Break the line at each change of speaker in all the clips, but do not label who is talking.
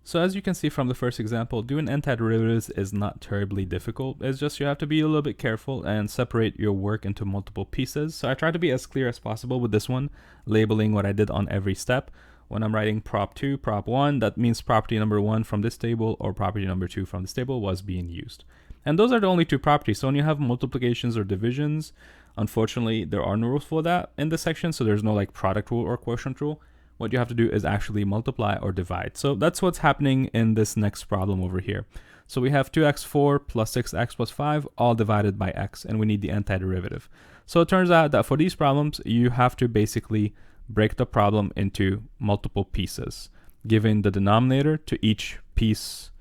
So as you can see from the first example, doing antiderivatives is not terribly difficult. It's just you have to be a little bit careful and separate your work into multiple pieces. So I try to be as clear as possible with this one, labeling what I did on every step. When I'm writing prop 2, prop 1, that means property number 1 from this table or property number 2 from this table was being used. And those are the only two properties. So when you have multiplications or divisions, unfortunately, there are no rules for that in this section. So there's no like product rule or quotient rule. What you have to do is actually multiply or divide. So that's what's happening in this next problem over here. So we have 2x4 plus 6x plus 5 all divided by x, and we need the antiderivative. So it turns out that for these problems, you have to basically break the problem into multiple pieces, giving the denominator to each piece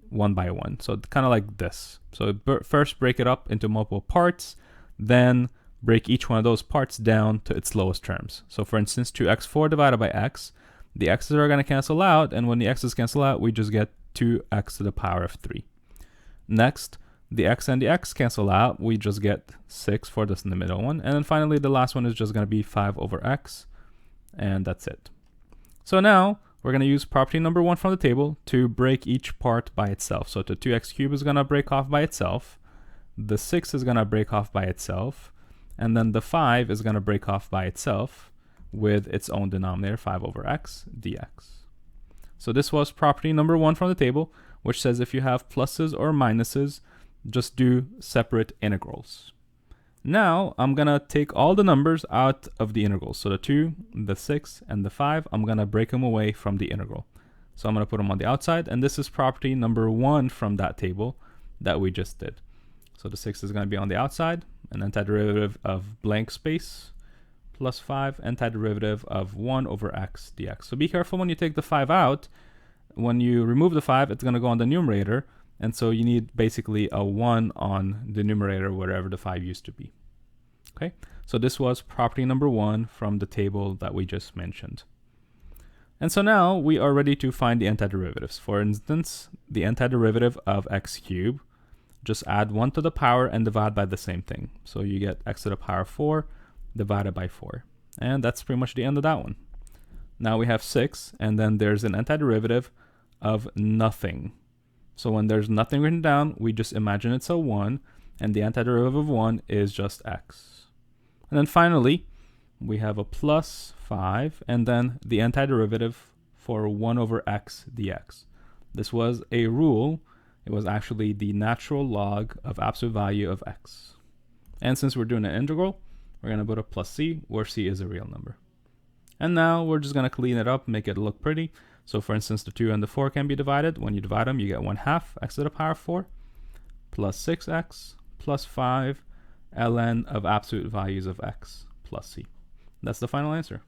one by one. So kind of like this. So first break it up into multiple parts, then break each one of those parts down to its lowest terms. So for instance, 2x4 divided by x, the x's are going to cancel out, and when the x's cancel out, we just get 2x to the power of 3. Next, the x and the x cancel out, we just get 6 for this in the middle one, and then finally the last one is just going to be 5 over x, and that's it. So now we're going to use property number 1 from the table to break each part by itself. So the 2x cubed is going to break off by itself, the 6 is going to break off by itself, and then the 5 is going to break off by itself with its own denominator, 5 over x dx. So this was property number 1 from the table, which says if you have pluses or minuses, just do separate integrals. Now I'm going to take all the numbers out of the integrals. So the 2, the 6, and the 5, I'm going to break them away from the integral. So I'm going to put them on the outside, and this is property number 1 from that table that we just did. So the 6 is going to be on the outside, an antiderivative of blank space plus 5, antiderivative of 1 over x dx. So be careful when you take the 5 out. When you remove the 5, it's going to go on the numerator, and so you need basically a 1 on the numerator wherever the 5 used to be. Okay, so this was property number 1 from the table that we just mentioned. And so now we are ready to find the antiderivatives. For instance, the antiderivative of x cubed, just add 1 to the power and divide by the same thing. So you get x to the power 4 divided by 4. And that's pretty much the end of that one. Now we have 6, and then there's an antiderivative of nothing. So when there's nothing written down, we just imagine it's a 1, and the antiderivative of 1 is just x. And then finally, we have a plus 5, and then the antiderivative for 1 over x dx. This was a rule. It was actually the natural log of absolute value of x. And since we're doing an integral, we're going to put a plus c, where c is a real number. And now we're just going to clean it up, make it look pretty. So for instance, the 2 and the 4 can be divided. When you divide them, you get 1/2 x to the power 4 plus 6x plus 5 ln of absolute values of x plus c. That's the final answer.